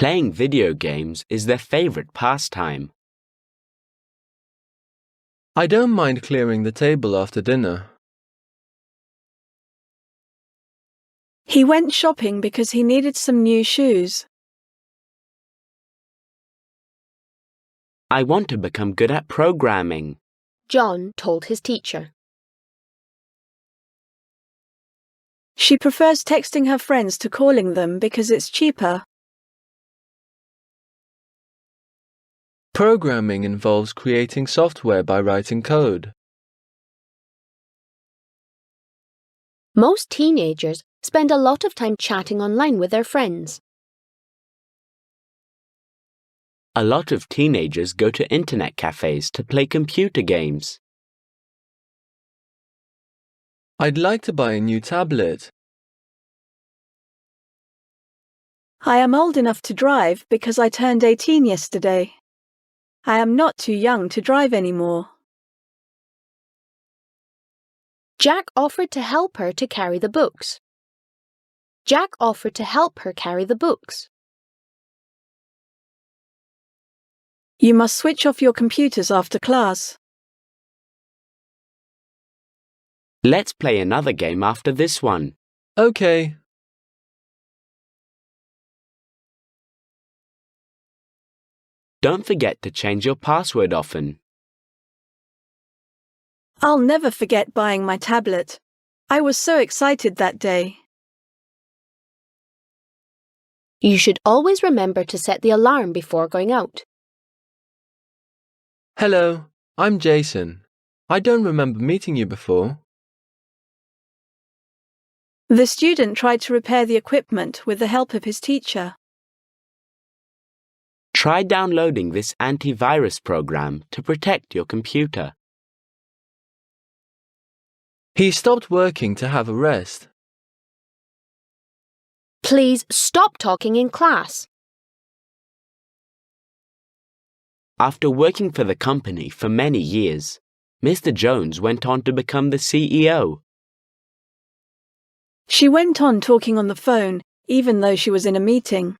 Playing video games is their favorite pastime. I don't mind clearing the table after dinner. He went shopping because he needed some new shoes. I want to become good at programming. John told his teacher. She prefers texting her friends to calling them because it's cheaper. Programming involves creating software by writing code. Most teenagers spend a lot of time chatting online with their friends. A lot of teenagers go to internet cafes to play computer games. I'd like to buy a new tablet. I am old enough to drive because I turned 18 yesterday. I am not too young to drive anymore. Jack offered to help her to carry the books. Jack offered to help her carry the books. You must switch off your computers after class. Let's play another game after this one. Okay. Don't forget to change your password often. I'll never forget buying my tablet. I was so excited that day. You should always remember to set the alarm before going out. Hello, I'm Jason. I don't remember meeting you before. The student tried to repair the equipment with the help of his teacher. Try downloading this antivirus program to protect your computer. He stopped working to have a rest. Please stop talking in class. After working for the company for many years, Mr. Jones went on to become the CEO. She went on talking on the phone, even though she was in a meeting.